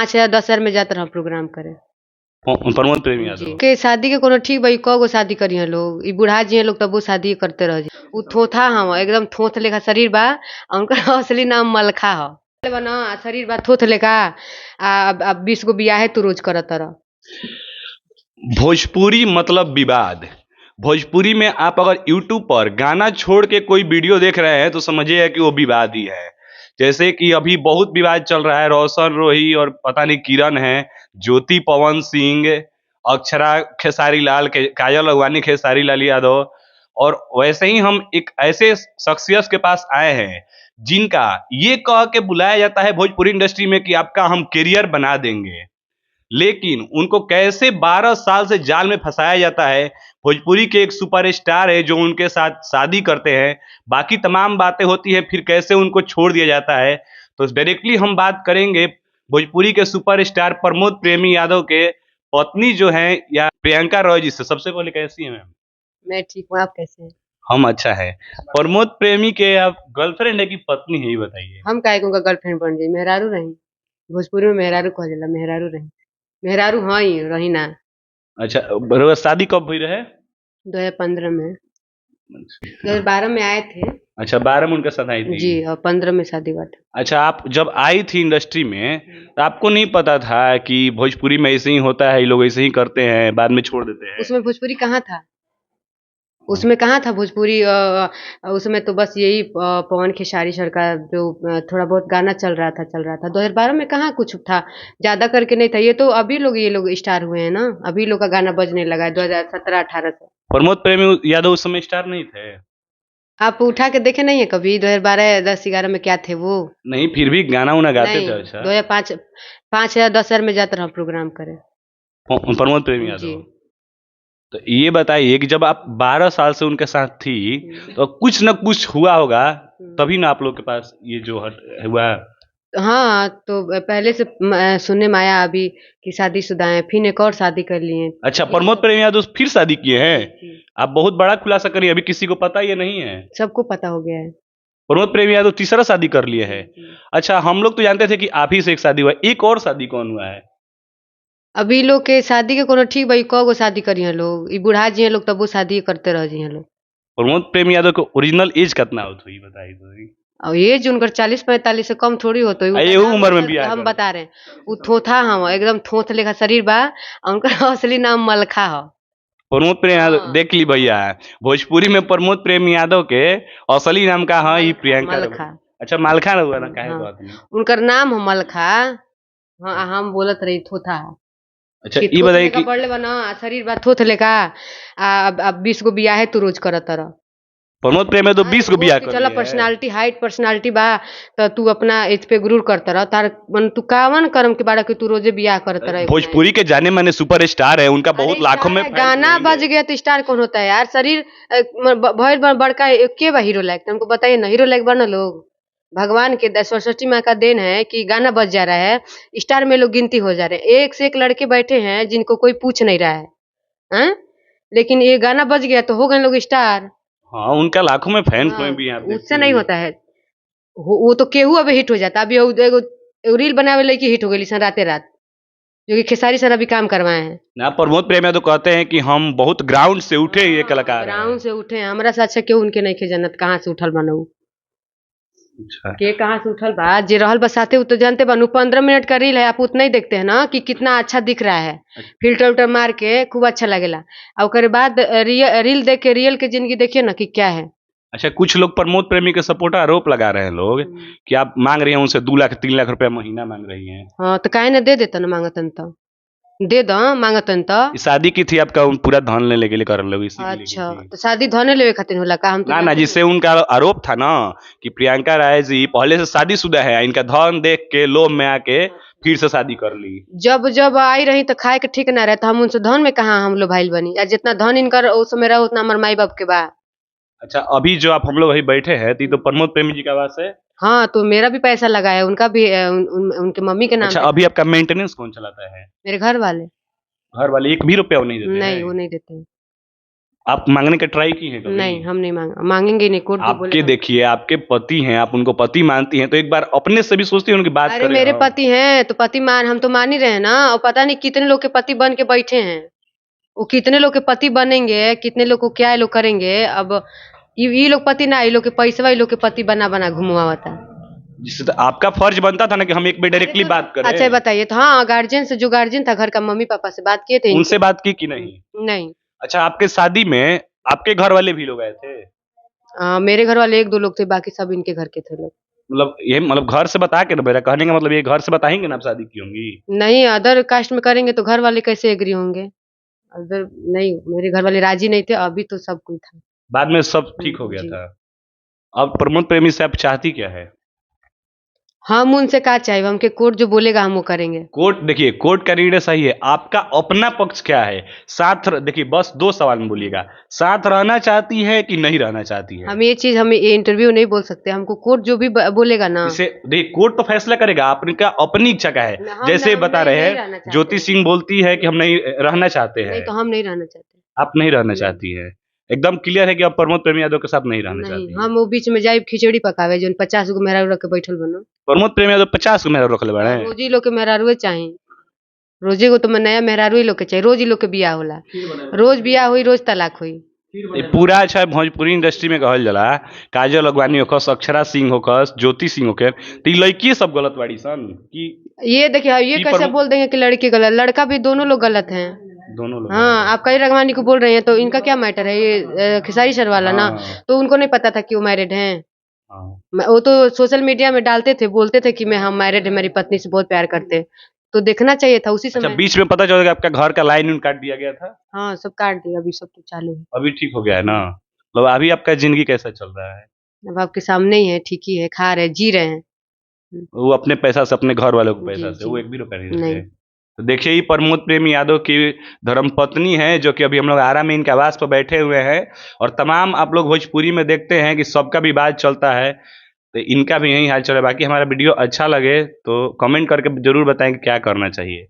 5,000 10,000 में जात रहा प्रोग्राम करे प्रमोद प्रेमी यादव के शादी के कोनो ठीक भाई कगो शादी करी लोग ई बुढ़ा जी लोग तब वो शादी करते रह उ थोथा हम एकदम थोथ लेखा शरीर बा उनका असली नाम मलखा ह बना शरीर बा थोथ लेखा आ 20 गो बियाहे तू रोज करत रह। भोजपुरी मतलब विवाद। भोजपुरी में आप अगर यूट्यूब पर गाना छोड़ के कोई वीडियो देख रहे हैं तो समझिए कि वो विवाद ही है। जैसे कि अभी बहुत विवाद चल रहा है, रोशन रोही और पता नहीं किरण है, ज्योति पवन सिंह, अक्षरा खेसारी लाल, काजल अगवानी खेसारी लाल यादव। और वैसे ही हम एक ऐसे शख्सियत के पास आए हैं जिनका ये कह के बुलाया जाता है भोजपुरी इंडस्ट्री में कि आपका हम करियर बना देंगे, लेकिन उनको कैसे 12 साल से जाल में फंसाया जाता है। भोजपुरी के एक सुपरस्टार है जो उनके साथ शादी करते हैं, बाकी तमाम बातें होती है, फिर कैसे उनको छोड़ दिया जाता है। तो डायरेक्टली हम बात करेंगे भोजपुरी के सुपरस्टार प्रमोद प्रेमी यादव के पत्नी जो है या प्रियंका रॉय जी से। सबसे पहले कैसी है मैम? मैं ठीक हूँ, आप कैसे हैं? हम अच्छा है। प्रमोद प्रेमी के आप गर्लफ्रेंड है कि पत्नी है, ये बताइए। हम काहे को गर्लफ्रेंड बन जाई, मेहरारू रही। भोजपुरी में मेहरारू कह जाला, मेहरारू रही, मेहरारू हई रही ना। अच्छा, बराबर। शादी कब हुई रहे? 2015 में। 2012 में आए थे। अच्छा, 12 में उनके साथ आई थी जी, और 15 में शादी हुआ था। अच्छा, आप जब आई थी इंडस्ट्री में तो आपको नहीं पता था कि भोजपुरी में ऐसे ही होता है, ये लोग ऐसे ही करते हैं, बाद में छोड़ देते हैं? उसमें भोजपुरी कहाँ था, उसमें कहाँ था भोजपुरी। उसमें तो बस यही पवन खेसारी सर का जो थोड़ा बहुत गाना चल रहा था 2012 में कहाँ कुछ था, ज्यादा करके नहीं था। ये तो अभी ये लोग स्टार हुए हैं ना, अभी लोग का गाना बजने लगा है 2017-18 से। प्रमोद प्रेमी यादव उस समय स्टार नहीं थे? आप उठा के देखे नहीं है कभी 2012, 10, 11 में क्या थे वो? नहीं, फिर भी गाना उना गाते नहीं, थे। अच्छा, 5,000 10,000 में जाते रहा प्रोग्राम करे प्रमोद प्रेमी जी। यादव। तो ये बताइए कि जब आप 12 साल से उनके साथ थी तो कुछ न कुछ हुआ होगा, तभी ना आप लोग के पास ये जो हुआ। हाँ, तो पहले से सुनने में आया अभी कि शादीशुदा हैं, फिर एक और शादी कर लिए। अच्छा, प्रमोद प्रेमी यादव फिर शादी किए हैं? आप बहुत बड़ा खुलासा करिए, अभी किसी को पता ये नहीं है। सबको पता हो गया है। प्रमोद प्रेमी यादव तीसरा शादी कर लिए है। अच्छा, हम लोग तो जानते थे कि आप ही से एक शादी हुआ, एक और शादी कौन हुआ है? अभी लोग के शादी के कोनो ठीक भाई कगो शादी करी लोग, ई बुढ़ा जी लोग तब वो शादी करते रह जी लोग। प्रमोद प्रेमी यादव को ओरिजिनल एज कितना होती है बताइए तो? और एज उनकर 40-45 से कम थोड़ी होतो है। ये उम्र में बियाह हम बता रहे हैं, वो थोथा हम एकदम थोथ लेखा शरीर बा, उनका असली नाम मलखा ह। प्रमोद प्रेमी यादव देख ली भैया, भोजपुरी में प्रमोद प्रेमी यादव के असली नाम का है प्रियंका मलखा। अच्छा, मालखा हुआ ना, काहे बात नहीं। उनकर नाम है मलखा। हाँ, हम बोलत रही थोथा। अच्छा, ये बताइए कि बढ़ले बना शरीर बा थोथ लेखा आ 20 गो बियाहे तू रोज करत रह। प्रमोद प्रेमी तो 20 को बियाह कर चला पर्सनालिटी हाइट पर्सनालिटी बा तो तू अपना इस पे गुरूर करता रह। तार मन तू कावन कर्म के बारे कि तू रोजे बियाह करता रह। भोजपुरी के जाने माने सुपर स्टार है, उनका बहुत लाखों में गाना बज गया तो स्टार कौन होता है यार? शरीर बड़का के बा हीरो लायक, तुमको बताइए ना, हीरो लायक बना लोग। भगवान के सरस्वती माँ का देन है कि गाना बज जा रहा है, स्टार में लोग गिनती हो जा रहे हैं। एक से एक लड़के बैठे हैं जिनको कोई पूछ नहीं रहा है, लेकिन ये गाना बज गया तो हो गए लोग स्टार। हाँ, उनका लाखों में फैन भी हैं। उससे नहीं होता है, वो तो केहू अभी हिट हो जाता। अभी एगो रील बनावे लगी हिट हो गई सन राते रात, जो कि खेसारी सर अभी काम करवाए हैं ना। प्रमोद प्रेमी तो कहते हैं कि हम बहुत ग्राउंड से उठे ये कलाकार हैं। ग्राउंड से उठे हैं, हमरा से अच्छा क्यों उनके नहीं खे जानत कहाँ से उठल बनऊ। अच्छा, के कहाँ से उठल बा जे रहल बसाते तो जानते बनू। 15 मिनट का रील है, आप उतना ही देखते हैं ना कि कितना अच्छा दिख रहा है, फिल्टर उल्टर मार के खूब अच्छा लगेला। और उसके बाद रील देख के रियल के जिंदगी देखिए ना कि क्या है। अच्छा, कुछ लोग प्रमोद प्रेमी के सपोर्टर आरोप लगा रहे हैं लोग कि आप मांग रही हैं उनसे 2 लाख 3 लाख रुपया महीना मांग रही हैं। हाँ, तो काहे ना दे देता ना, मांगतन तो दे दो, मांगतन तो। शादी की थी आपका पूरा धन लेने के लिए कर लोग इसी अच्छा, तो शादी धने लेवे खातिर होला का? हम तो ना, जिससे उनका आरोप था ना कि प्रियंका राय जी पहले से शादीशुदा है, इनका धन देख के लोभ में आके फिर से शादी कर ली। जब जब आई रही तो खाए के ठीक ना रहे तो हम उनसे धन में कहाँ हम लोग भाईल बनी। जितना धन इनकर उस समय रहा उतना हमारे माई बाप के बा। अच्छा, अभी जो आप हम लोग वही बैठे हैं तो प्रमोद प्रेमी जी का आवास है। हाँ, तो मेरा भी पैसा लगा है, उनका भी उनके मम्मी के नाम। अच्छा, अभी आपका मेंटेनेंस कौन चलाता है? मेरे घर वाले। घर वाले 1 भी रुपया वो नहीं देते? नहीं, वो नहीं देते। आप मांगने का ट्राई की है कभी? नहीं, हम नहीं मांगेंगे नहीं, कोर्ट भी आपके बोलेगा। देखिए आपके पति हैं, आप उनको पति मानती हैं, तो एक बार अपने से भी सोचती हैं उनकी बात अरे करें। मेरे हाँ। पति हैं तो पति हम तो मान ही रहे हैं ना, और पता नहीं कितने लोग के पति बन के बैठे हैं। वो कितने लोग के पति बनेंगे, कितने लोग को क्या ये लोग करेंगे। अब ये लोग पति ना, ये लोग के पैसा, ये लोग के पति बना बना घुमवाता है। जिससे तो आपका फर्ज बनता था ना कि हम एक बार डायरेक्टली बात करें। अच्छा बताइए, तो हाँ गार्जियन से, जो गार्जियन था घर का, मम्मी पापा से बात किए थे इनके? उनसे बात की कि नहीं? नहीं। अच्छा, आपके शादी में आपके घर वाले भी लोग आए थे? मेरे घर वाले 1-2 लोग थे, बाकी सब इनके घर के थे लोग। मतलब घर से बता के ना, मेरा कहने का मतलब ये घर से बताएंगे ना आप शादी की होंगी? नहीं, अदर कास्ट में करेंगे तो घर वाले कैसे एग्री होंगे? अदर नहीं, मेरे घर वाले राजी नहीं थे, अभी तो सब कोई था। बाद में सब ठीक हो गया जी। था। अब प्रमोद प्रेमी से आप चाहती क्या है? हम उनसे का चाहिए, हमके कोर्ट जो बोलेगा हम वो करेंगे। कोर्ट देखिए, कोर्ट का निर्णय सही है। आपका अपना पक्ष क्या है? देखिए बस 2 सवाल में बोलिएगा। साथ रहना चाहती है कि नहीं रहना चाहती है? हम ये चीज, हम ये इंटरव्यू नहीं बोल सकते, हमको कोर्ट जो भी बोलेगा ना। जैसे देखिए कोर्ट तो फैसला करेगा, आपका अपनी इच्छा का है। हम जैसे हम बता नहीं रहे रहना हैं, चाहते ज्योति हैं। सिंह बोलती है कि हम नहीं रहना चाहते नहीं हैं। तो हम नहीं रहना चाहते। आप नहीं रहना नहीं। चाहती है। एकदम क्लियर है कि आप प्रमोद प्रेमी यादव के साथ नहीं रहना नहीं, चाहती है। हम वो बीच में जाइब खिचड़ी पकावे, जोन 50 गो मेहरारू रख के बैठल बनो। प्रमोद प्रेमी यादव 50 को मेहरारू रखले बाड़े। रोजी लोग के मेहरारूए चाही। रोजी को तो मैं नया मेहरारू ही लोग के चाहिए। रोज ही लोग के बियाह होला, रोज बियाह हुई, रोज तलाक हुई। ये पूरा अच्छा भोजपुरी इंडस्ट्री में कहल जाला, काजल अगवानी होखस, अक्षरा सिंह होखस, ज्योति सिंह होकर, तो ये लड़की सब गलत बाड़ी सन कि ये देखिए, ये कि कैसे बोल देंगे कि लड़की गलत, लड़का भी, दोनों लोग गलत हैं। दोनों लोग हाँ, आप कई रगवानी को बोल रहे हैं तो इनका क्या मैटर है? ये खेसारी सर वाला ना, हाँ। तो उनको नहीं पता था कि वो मैरिड हैं। हाँ। वो तो सोशल मीडिया में डालते थे, बोलते थे कि हम मैरिड है, मेरी पत्नी से बहुत प्यार करते हैं। तो देखना चाहिए था उसी अच्छा, समय। बीच में पता चला कि आपका घर का लाइन काट दिया गया था? हाँ, सब काट दिया, अभी सब तो चालू है। अभी ठीक हो गया है ना? मतलब अभी आपका जिंदगी कैसा चल रहा है? अब आपके सामने ही है, ठीक ही है, खा रहे, जी रहे हैं। वो अपने पैसा से, अपने घर वालों के जी, पैसा से, जी। वो 1 भी रुपया नहीं नहीं। देते। तो देखिए ये प्रमोद प्रेमी यादव की धर्मपत्नी है, जो कि अभी हम लोग आरा में इनके आवास पर बैठे हुए हैं, और तमाम आप लोग भोजपुरी में देखते हैं कि सबका विवाद चलता है, तो इनका भी यही हाल चल रहा है। बाकी हमारा वीडियो अच्छा लगे तो कमेंट करके जरूर बताएं कि क्या करना चाहिए।